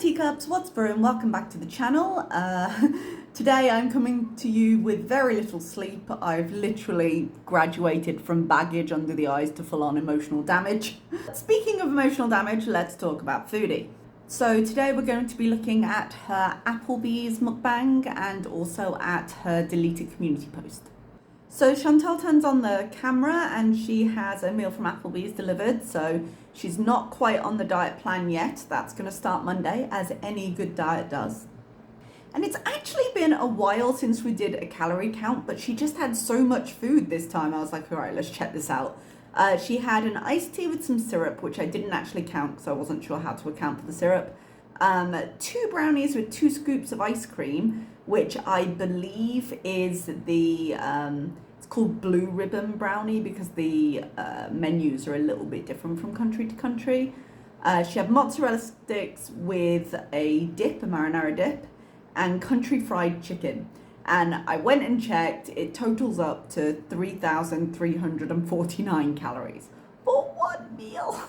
teacups, what's brewing? Welcome back to the channel. Today I'm coming to you with very little sleep. I've literally graduated from baggage under the eyes to full-on emotional damage. Speaking of emotional damage, let's talk about Foodie. So today we're going to be looking at her Applebee's mukbang and also at her deleted community post. So Chantal turns on the camera and she has a meal from Applebee's delivered. So she's not quite on the diet plan yet. That's going to start Monday, as any good diet does. And it's actually been a while since we did a calorie count, but she just had so much food this time. I was like, all right, let's check this out. She had an iced tea with some syrup, which I didn't actually count because I wasn't sure how to account for the syrup. 2 brownies with 2 scoops of ice cream, which I believe is the, it's called Blue Ribbon Brownie because the menus are a little bit different from country to country. She had mozzarella sticks with a dip, a marinara dip, and country fried chicken. And I went and checked, it totals up to 3,349 calories for one meal.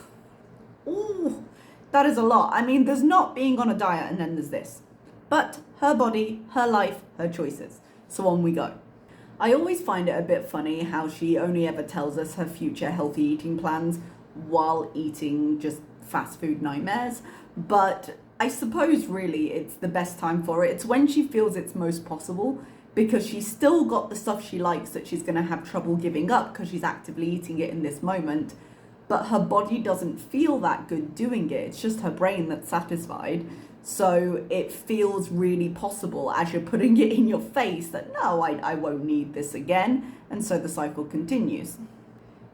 Ooh, that is a lot. I mean, there's not being on a diet and then there's this. But her body, her life, her choices. So on we go. I always find it a bit funny how she only ever tells us her future healthy eating plans while eating just fast food nightmares. But I suppose really it's the best time for it. It's when she feels it's most possible because she's still got the stuff she likes that she's going to have trouble giving up because she's actively eating it in this moment. But her body doesn't feel that good doing it. It's just her brain that's satisfied. So it feels really possible as you're putting it in your face that no, I won't need this again. And so the cycle continues.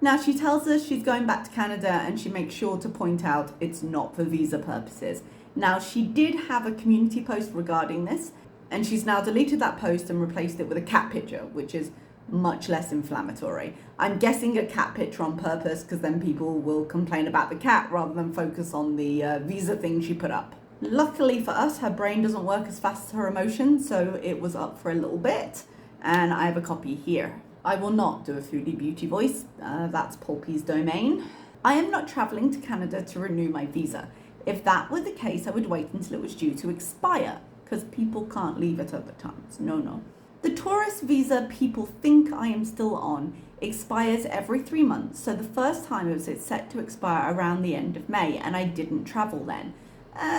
Now she tells us she's going back to Canada and she makes sure to point out it's not for visa purposes. Now she did have a community post regarding this and she's now deleted that post and replaced it with a cat picture, which is much less inflammatory. I'm guessing a cat picture on purpose because then people will complain about the cat rather than focus on the visa thing she put up. Luckily for us, her brain doesn't work as fast as her emotions, so it was up for a little bit, and I have a copy here. I will not do a Foodie Beauty voice, that's Pulpy's domain. I am not travelling to Canada to renew my visa. If that were the case, I would wait until it was due to expire, because people can't leave at other times. No. The tourist visa people think I am still on expires every 3 months, so the first time it was set to expire around the end of May, and I didn't travel then.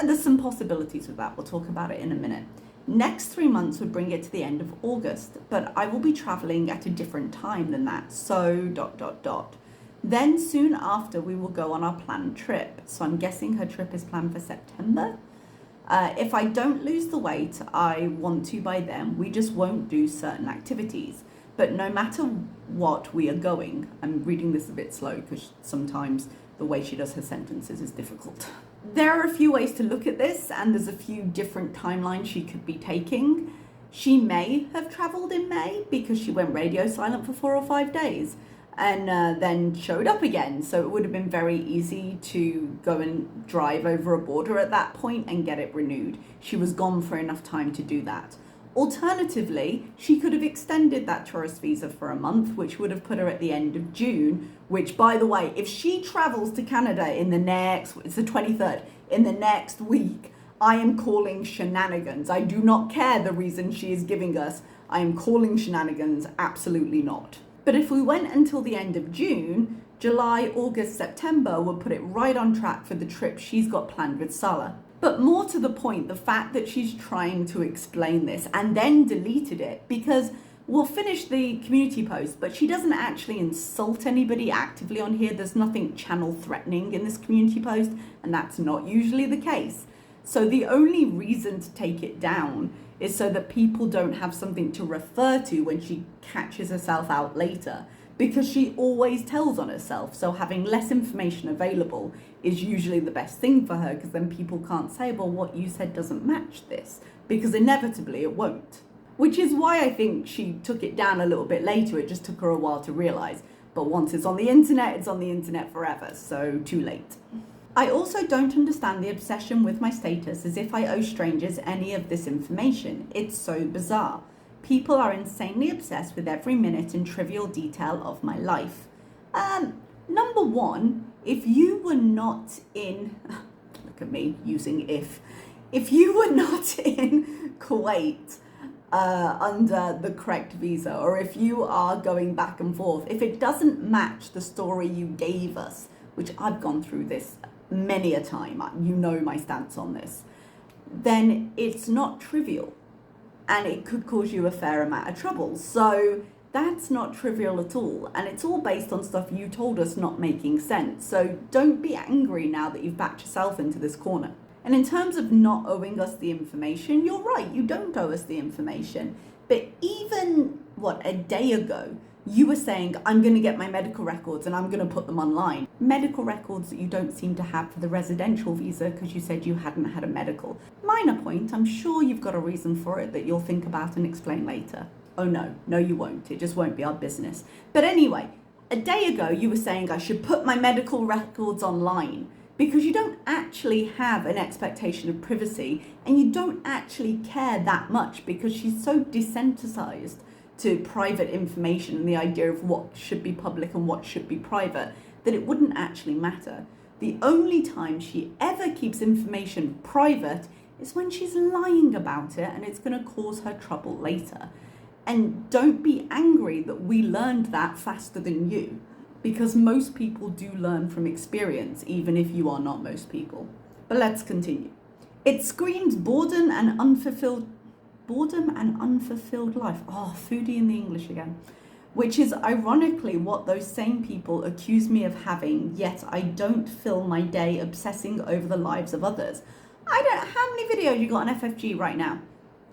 There's some possibilities with that, we'll talk about it in a minute. Next 3 months would bring it to the end of August, but I will be traveling at a different time than that, so ... Then soon after we will go on our planned trip, so I'm guessing her trip is planned for September. If I don't lose the weight I want to by then, we just won't do certain activities. But no matter what we are going, I'm reading this a bit slow because sometimes the way she does her sentences is difficult. There are a few ways to look at this and there's a few different timelines she could be taking. She may have travelled in May because she went radio silent for 4 or 5 days and then showed up again. So it would have been very easy to go and drive over a border at that point and get it renewed. She was gone for enough time to do that. Alternatively, she could have extended that tourist visa for a month, which would have put her at the end of June, which, by the way, if she travels to Canada in the next, it's the 23rd, in the next week, I am calling shenanigans. I do not care the reason she is giving us. I am calling shenanigans, absolutely not. But if we went until the end of June, July, August, September would put it right on track for the trip she's got planned with Salah. But more to the point, the fact that she's trying to explain this and then deleted it, because we'll finish the community post, but she doesn't actually insult anybody actively on here. There's nothing channel threatening in this community post, and that's not usually the case. So the only reason to take it down is so that people don't have something to refer to when she catches herself out later, because she always tells on herself. So having less information available is usually the best thing for her, because then people can't say, well, what you said doesn't match this, because inevitably it won't. Which is why I think she took it down a little bit later. It just took her a while to realize. But once it's on the internet, it's on the internet forever. So too late. I also don't understand the obsession with my status as if I owe strangers any of this information. It's so bizarre. People are insanely obsessed with every minute and trivial detail of my life. Number one, if you were not in, look at me using if If you were not in Kuwait under the correct visa, or if you are going back and forth, if it doesn't match the story you gave us, which I've gone through this many a time, you know my stance on this, then it's not trivial and it could cause you a fair amount of trouble. So that's not trivial at all, and it's all based on stuff you told us not making sense. So don't be angry now that you've backed yourself into this corner. And in terms of not owing us the information, you're right, you don't owe us the information. But even, a day ago, you were saying, I'm going to get my medical records and I'm going to put them online. Medical records that you don't seem to have for the residential visa because you said you hadn't had a medical. Minor point, I'm sure you've got a reason for it that you'll think about and explain later. Oh no, you won't. It just won't be our business. But anyway, a day ago you were saying I should put my medical records online because you don't actually have an expectation of privacy and you don't actually care that much because she's so desensitized to private information and the idea of what should be public and what should be private that it wouldn't actually matter. The only time she ever keeps information private is when she's lying about it and it's going to cause her trouble later. And don't be angry that we learned that faster than you, because most people do learn from experience, even if you are not most people. But let's continue. It screams boredom and unfulfilled life. Oh, foodie in the English again. Which is ironically what those same people accuse me of having, yet I don't fill my day obsessing over the lives of others. How many videos you got on FFG right now?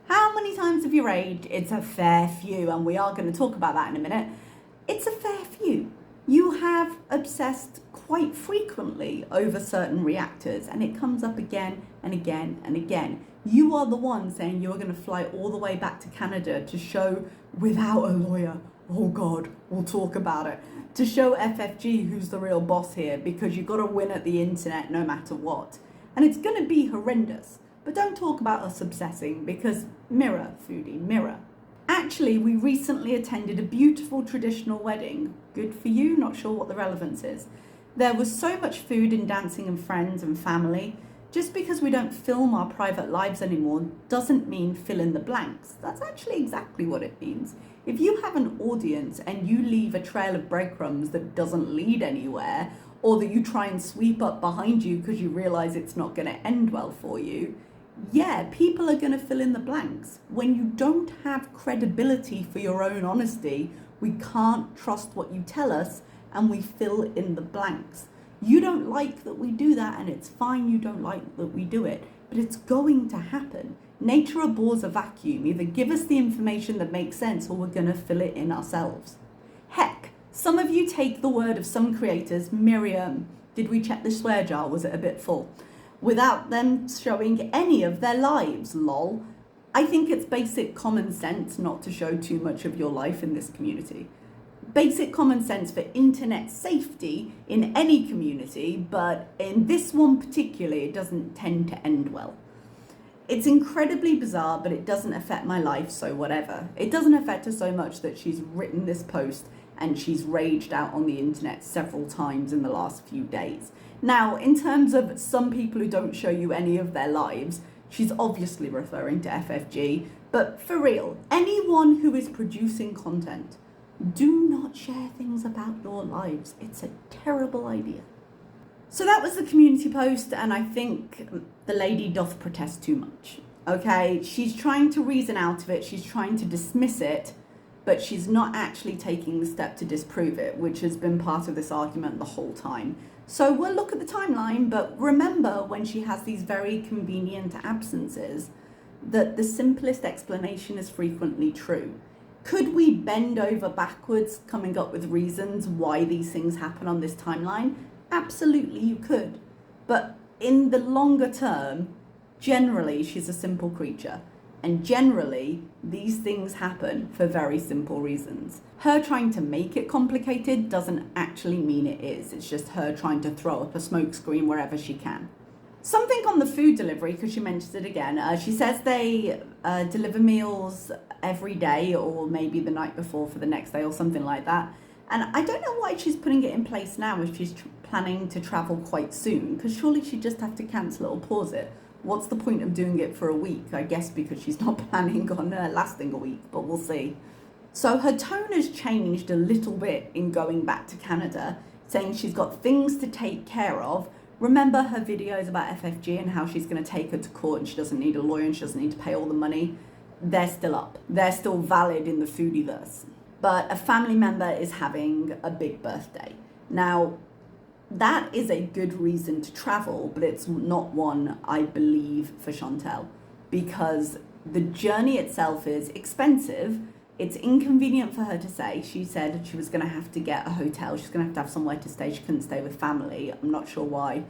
How many times have you raged? It's a fair few, and we are going to talk about that in a minute. It's a fair few. You have obsessed quite frequently over certain reactors, and it comes up again and again and again. You are the one saying you're going to fly all the way back to Canada to show, without a lawyer, oh God, we'll talk about it, to show FFG who's the real boss here, because you've got to win at the internet no matter what. And it's going to be horrendous. But don't talk about us obsessing, because mirror, foodie, mirror. Actually, we recently attended a beautiful traditional wedding. Good for you, not sure what the relevance is. There was so much food and dancing and friends and family. Just because we don't film our private lives anymore doesn't mean fill in the blanks. That's actually exactly what it means. If you have an audience and you leave a trail of breadcrumbs that doesn't lead anywhere, or that you try and sweep up behind you because you realize it's not going to end well for you, yeah, people are going to fill in the blanks. When you don't have credibility for your own honesty, we can't trust what you tell us and we fill in the blanks. You don't like that we do that, and it's fine you don't like that we do it, but it's going to happen. Nature abhors a vacuum. Either give us the information that makes sense or we're going to fill it in ourselves. Heck, some of you take the word of some creators, Miriam, did we check the swear jar, was it a bit full? Without them showing any of their lives, lol. I think it's basic common sense not to show too much of your life in this community. Basic common sense for internet safety in any community, but in this one particularly, it doesn't tend to end well. It's incredibly bizarre, but it doesn't affect my life, so whatever. It doesn't affect her so much that she's written this post and she's raged out on the internet several times in the last few days. Now, in terms of some people who don't show you any of their lives, she's obviously referring to FFG, but for real, anyone who is producing content, do not share things about your lives. It's a terrible idea. So that was the community post, and I think the lady doth protest too much. Okay, she's trying to reason out of it, she's trying to dismiss it, but she's not actually taking the step to disprove it, which has been part of this argument the whole time. So we'll look at the timeline, but remember when she has these very convenient absences, that the simplest explanation is frequently true. Could we bend over backwards coming up with reasons why these things happen on this timeline? Absolutely, you could. But in the longer term, generally, she's a simple creature. And generally, these things happen for very simple reasons. Her trying to make it complicated doesn't actually mean it is. It's just her trying to throw up a smokescreen wherever she can. Something on the food delivery, because she mentioned it again. She says they deliver meals every day, or maybe the night before for the next day or something like that. And I don't know why she's putting it in place now if she's planning to travel quite soon, because surely she'd just have to cancel it or pause it. What's the point of doing it for a week? I guess because she's not planning on lasting a week, but we'll see. So her tone has changed a little bit in going back to Canada, saying she's got things to take care of. Remember her videos about FFG and how she's going to take her to court and she doesn't need a lawyer and she doesn't need to pay all the money? They're still up. They're still valid in the Foodieverse. But a family member is having a big birthday. Now, that is a good reason to travel, but it's not one I believe for Chantal, because the journey itself is expensive. It's inconvenient for her to say. She said she was going to have to get a hotel. She's going to have somewhere to stay. She couldn't stay with family. I'm not sure why.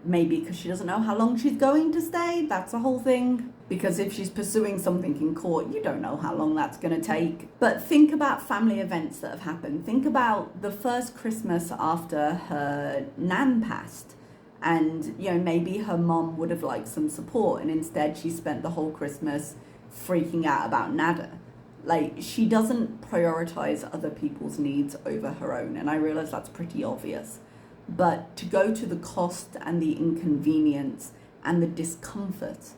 Maybe because she doesn't know how long she's going to stay. That's a whole thing. Because if she's pursuing something in court, you don't know how long that's going to take. But think about family events that have happened. Think about the first Christmas after her nan passed. And, you know, maybe her mom would have liked some support. And instead she spent the whole Christmas freaking out about nada. Like, she doesn't prioritize other people's needs over her own. And I realize that's pretty obvious. But to go to the cost and the inconvenience and the discomfort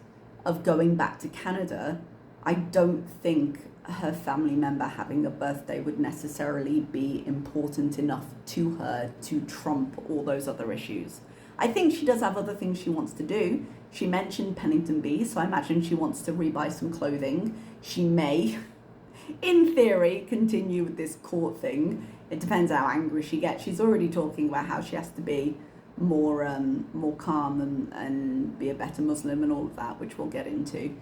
of going back to Canada, I don't think her family member having a birthday would necessarily be important enough to her to trump all those other issues. I think she does have other things she wants to do. She mentioned Pennington Bee, so I imagine she wants to rebuy some clothing. She may, in theory, continue with this court thing. It depends how angry she gets. She's already talking about how she has to be more calm and be a better Muslim and all of that, which we'll get into.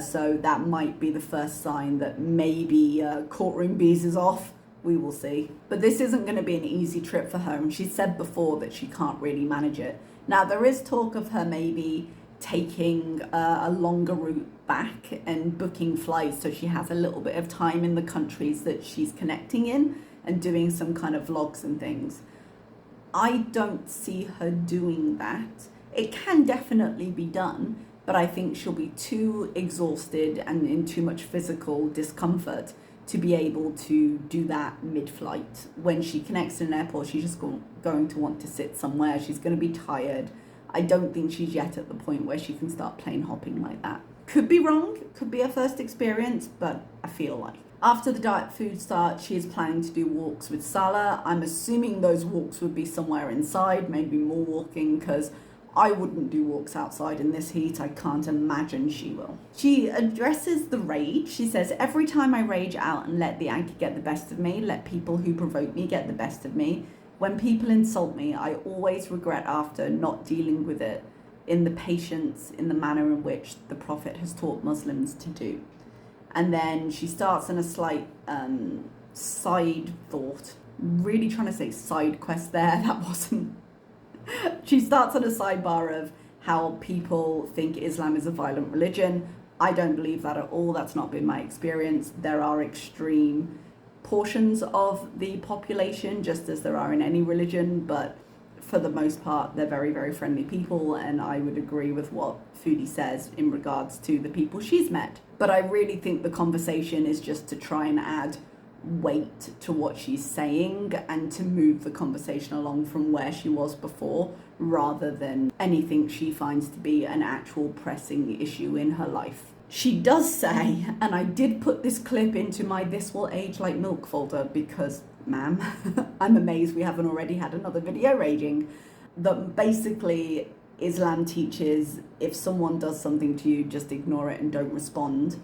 So that might be the first sign that maybe courtroom bees is off. We will see. But this isn't going to be an easy trip for her. And she said before that she can't really manage it. Now, there is talk of her maybe taking a longer route back and booking flights so she has a little bit of time in the countries that she's connecting in and doing some kind of vlogs and things. I don't see her doing that. It can definitely be done, but I think she'll be too exhausted and in too much physical discomfort to be able to do that mid-flight. When she connects to an airport, she's just going to want to sit somewhere. She's going to be tired. I don't think she's yet at the point where she can start plane hopping like that. Could be wrong, could be her first experience, but I feel like. After the diet food starts, she is planning to do walks with Salah. I'm assuming those walks would be somewhere inside, maybe more walking, because I wouldn't do walks outside in this heat. I can't imagine she will. She addresses the rage. She says, every time I rage out and let the anger get the best of me, let people who provoke me get the best of me, when people insult me, I always regret after not dealing with it in the patience, in the manner in which the Prophet has taught Muslims to do. And then she starts in a slight side thought, really trying to say side quest there, that wasn't. She starts on a sidebar of how people think Islam is a violent religion. I don't believe that at all. That's not been my experience. There are extreme portions of the population, just as there are in any religion, but for the most part, they're very, very friendly people, and I would agree with what Foodie says in regards to the people she's met. But I really think the conversation is just to try and add weight to what she's saying and to move the conversation along from where she was before, rather than anything she finds to be an actual pressing issue in her life. She does say, and I did put this clip into my This Will Age Like Milk folder because, ma'am, I'm amazed we haven't already had another video raging, that basically Islam teaches if someone does something to you, just ignore it and don't respond,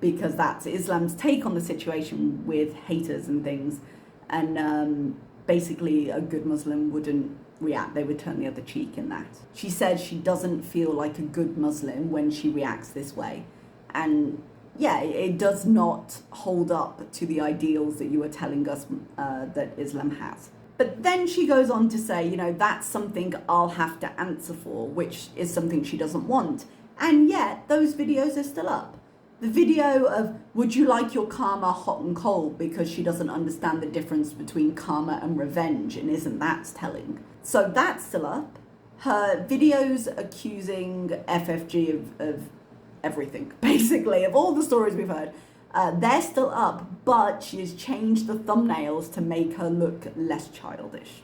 because that's Islam's take on the situation with haters and things. And basically a good Muslim wouldn't react, they would turn the other cheek in that. She said she doesn't feel like a good Muslim when she reacts this way. And yeah, it does not hold up to the ideals that you are telling us that Islam has. But then she goes on to say, you know, that's something I'll have to answer for, which is something she doesn't want. And yet those videos are still up. The video of, would you like your karma hot and cold, because she doesn't understand the difference between karma and revenge, and isn't that telling? So that's still up. Her videos accusing FFG of everything, basically, of all the stories we've heard, they're still up, but she has changed the thumbnails to make her look less childish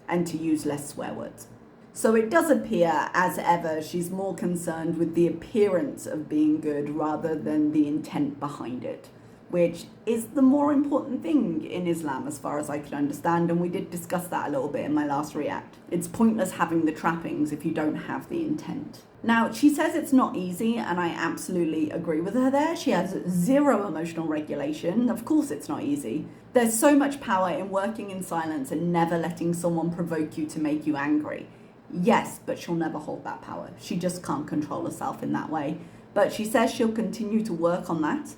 and to use less swear words. So it does appear, as ever, she's more concerned with the appearance of being good rather than the intent behind it, which is the more important thing in Islam as far as I could understand, and we did discuss that a little bit in my last react. It's pointless having the trappings if you don't have the intent. Now, she says it's not easy, and I absolutely agree with her there. She has zero emotional regulation. Of course it's not easy. There's so much power in working in silence and never letting someone provoke you to make you angry. Yes, but she'll never hold that power. She just can't control herself in that way. But she says she'll continue to work on that,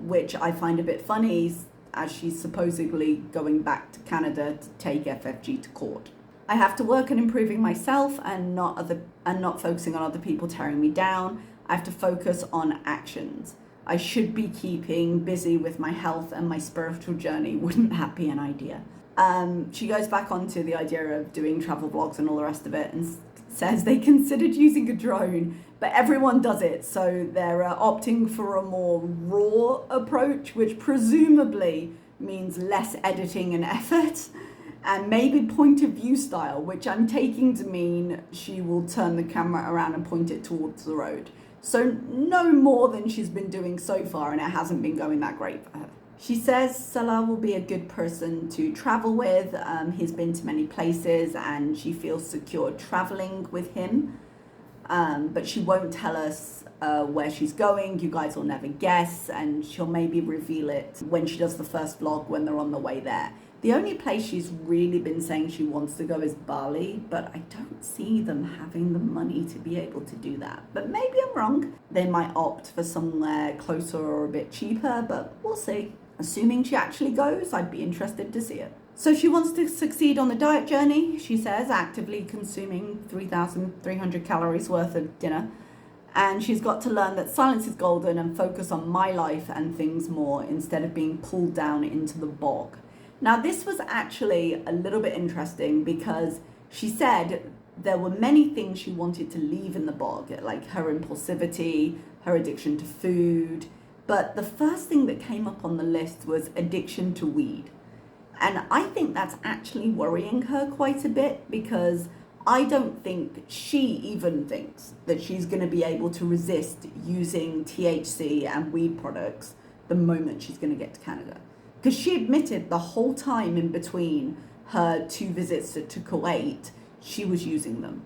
which I find a bit funny, as she's supposedly going back to Canada to take FFG to court. I have to work on improving myself and not focusing on other people tearing me down. I have to focus on actions. I should be keeping busy with my health and my spiritual journey. Wouldn't that be an idea? She goes back onto the idea of doing travel vlogs and all the rest of it, and says they considered using a drone, but everyone does it, so they're opting for a more raw approach, which presumably means less editing and effort, and maybe point of view style, which I'm taking to mean she will turn the camera around and point it towards the road. So no more than she's been doing so far, and it hasn't been going that great for her. She says Salah will be a good person to travel with. He's been to many places and she feels secure traveling with him. But she won't tell us where she's going. You guys will never guess, and she'll maybe reveal it when she does the first vlog when they're on the way there. The only place she's really been saying she wants to go is Bali, but I don't see them having the money to be able to do that. But maybe I'm wrong. They might opt for somewhere closer or a bit cheaper, but we'll see. Assuming she actually goes, I'd be interested to see it. So she wants to succeed on the diet journey, she says, actively consuming 3,300 calories worth of dinner. And she's got to learn that silence is golden and focus on my life and things more instead of being pulled down into the bog. Now, this was actually a little bit interesting because she said there were many things she wanted to leave in the bog, like her impulsivity, her addiction to food. But the first thing that came up on the list was addiction to weed. And I think that's actually worrying her quite a bit, because I don't think she even thinks that she's going to be able to resist using THC and weed products the moment she's going to get to Canada. Because she admitted the whole time in between her 2 visits to Kuwait, she was using them.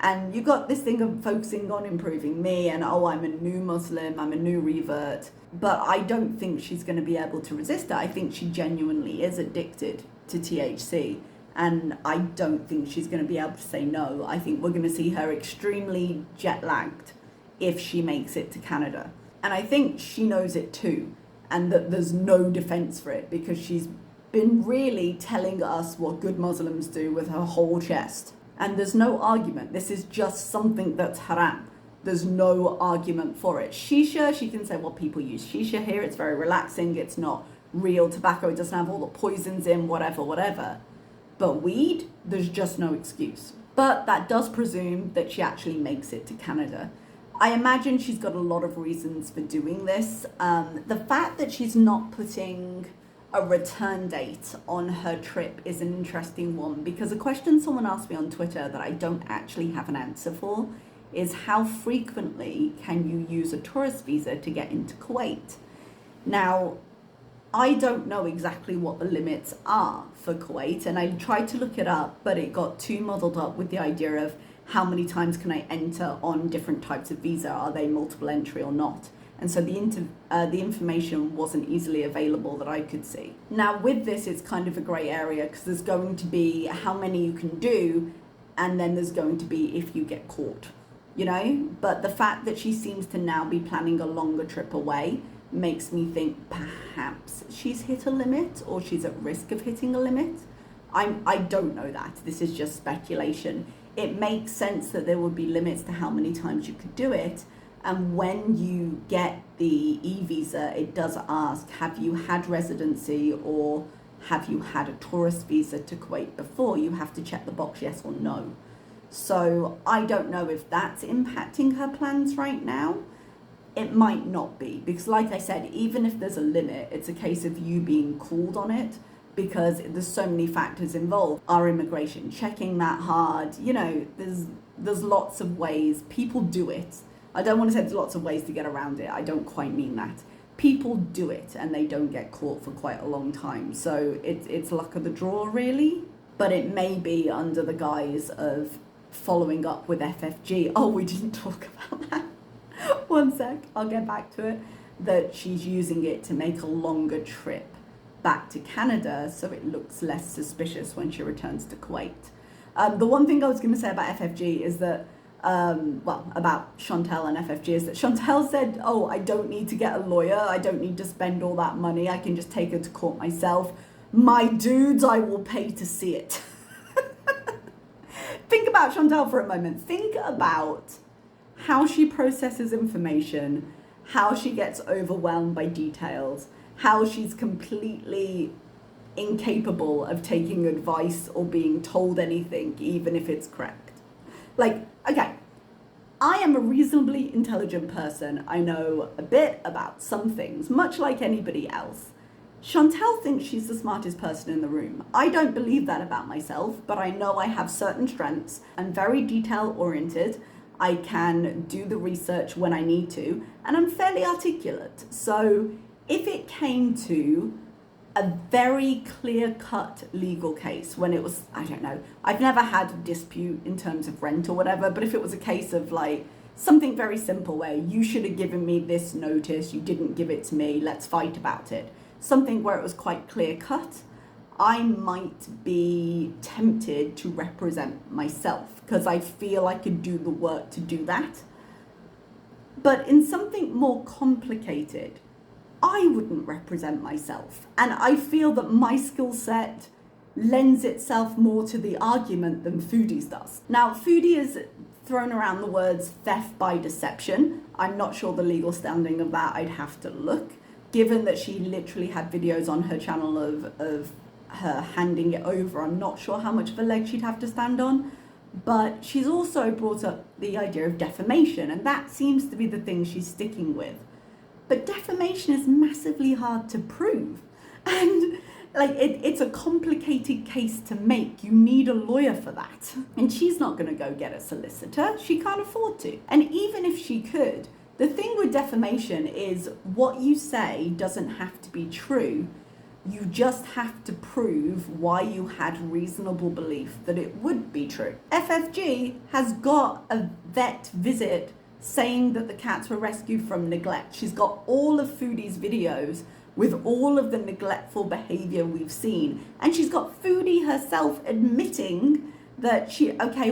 And you got this thing of focusing on improving me and, oh, I'm a new Muslim, I'm a new revert. But I don't think she's going to be able to resist it. I think she genuinely is addicted to THC. And I don't think she's going to be able to say no. I think we're going to see her extremely jet lagged if she makes it to Canada. And I think she knows it too. And that there's no defense for it, because she's been really telling us what good Muslims do with her whole chest. And there's no argument. This is just something that's haram. There's no argument for it. Shisha, she can say, well, people use shisha here. It's very relaxing. It's not real tobacco. It doesn't have all the poisons in, whatever. But weed, there's just no excuse. But that does presume that she actually makes it to Canada. I imagine she's got a lot of reasons for doing this. The fact that she's not putting a return date on her trip is an interesting one, because a question someone asked me on Twitter that I don't actually have an answer for is how frequently can you use a tourist visa to get into Kuwait? Now, I don't know exactly what the limits are for Kuwait, and I tried to look it up, but it got too muddled up with the idea of how many times can I enter on different types of visa? Are they multiple entry or not? And so the information wasn't easily available that I could see. Now with this, it's kind of a grey area, because there's going to be how many you can do, and then there's going to be if you get caught, you know? But the fact that she seems to now be planning a longer trip away makes me think perhaps she's hit a limit, or she's at risk of hitting a limit. I don't know that. This is just speculation. It makes sense that there would be limits to how many times you could do it. And when you get the e-visa, it does ask, have you had residency or have you had a tourist visa to Kuwait before? You have to check the box yes or no. So I don't know if that's impacting her plans right now. It might not be, because like I said, even if there's a limit, it's a case of you being called on it. because there's so many factors involved. Our immigration checking that hard? You know, there's lots of ways people do it. I don't want to say there's lots of ways to get around it. I don't quite mean that. People do it and they don't get caught for quite a long time. So it's luck of the draw, really. But it may be under the guise of following up with FFG. Oh, we didn't talk about that. One sec, I'll get back to it. That she's using it to make a longer trip back to Canada so it looks less suspicious when she returns to Kuwait. The one thing I was going to say about FFG is that, about Chantal and FFG, is that Chantal said, oh, I don't need to get a lawyer. I don't need to spend all that money. I can just take her to court myself. My dudes, I will pay to see it. Think about Chantal for a moment. Think about how she processes information, how she gets overwhelmed by details, how she's completely incapable of taking advice or being told anything, even if it's correct. Like, okay, I am a reasonably intelligent person. I know a bit about some things, much like anybody else. Chantal thinks she's the smartest person in the room. I don't believe that about myself, but I know I have certain strengths. I'm very detail-oriented. I can do the research when I need to, and I'm fairly articulate. So if it came to a very clear-cut legal case, when it was, I don't know, I've never had a dispute in terms of rent or whatever, but if it was a case of like something very simple where you should have given me this notice, you didn't give it to me, let's fight about it. Something where it was quite clear-cut, I might be tempted to represent myself because I feel I could do the work to do that. But in something more complicated, I wouldn't represent myself. And I feel that my skill set lends itself more to the argument than Foodie's does. Now, Foodie has thrown around the words theft by deception. I'm not sure the legal standing of that. I'd have to look. Given that she literally had videos on her channel of her handing it over, I'm not sure how much of a leg she'd have to stand on. But she's also brought up the idea of defamation, and that seems to be the thing she's sticking with. But defamation is massively hard to prove. And like it's a complicated case to make. You need a lawyer for that. And she's not going to go get a solicitor. She can't afford to. And even if she could, the thing with defamation is what you say doesn't have to be true. You just have to prove why you had reasonable belief that it would be true. FFG has got a vet visit saying that the cats were rescued from neglect. She's got all of Foodie's videos with all of the neglectful behavior we've seen. And she's got Foodie herself admitting that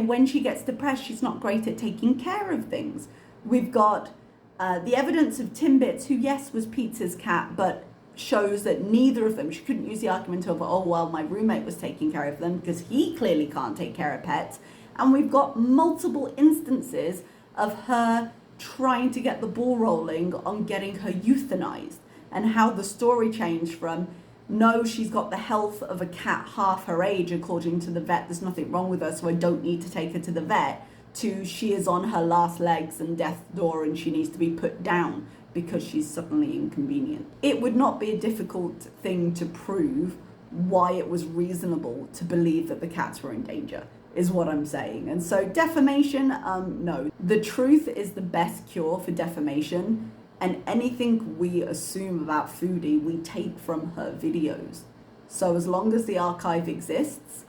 when she gets depressed, she's not great at taking care of things. We've got the evidence of Timbits, who, yes, was Pizza's cat, but shows that neither of them, she couldn't use the argument of, oh, well, my roommate was taking care of them, because he clearly can't take care of pets. And we've got multiple instances of her trying to get the ball rolling on getting her euthanized, and how the story changed from, no, she's got the health of a cat half her age, according to the vet, there's nothing wrong with her, so I don't need to take her to the vet, to she is on her last legs and death's door and she needs to be put down because she's suddenly inconvenient. It would not be a difficult thing to prove why it was reasonable to believe that the cats were in danger, is what I'm saying. And so defamation, no. The truth is the best cure for defamation, and anything we assume about Foodie, we take from her videos. So as long as the archive exists,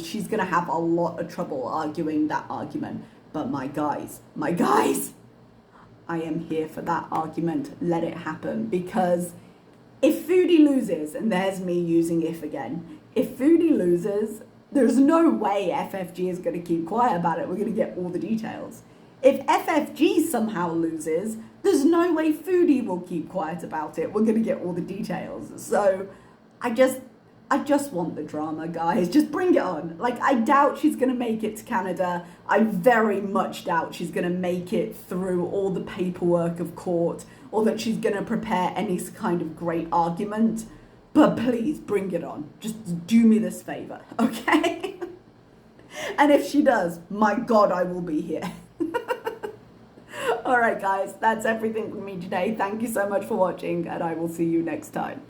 she's gonna have a lot of trouble arguing that argument. But my guys, I am here for that argument. Let it happen. Because if Foodie loses, and there's me using if again, if Foodie loses, there's no way FFG is going to keep quiet about it. We're going to get all the details. If FFG somehow loses, there's no way Foodie will keep quiet about it. We're going to get all the details. So I just want the drama, guys. Just bring it on. Like, I doubt she's going to make it to Canada. I very much doubt she's going to make it through all the paperwork of court, or that she's going to prepare any kind of great argument. But please, bring it on. Just do me this favor, okay? And if she does, my God, I will be here. All right, guys, that's everything from me today. Thank you so much for watching, and I will see you next time.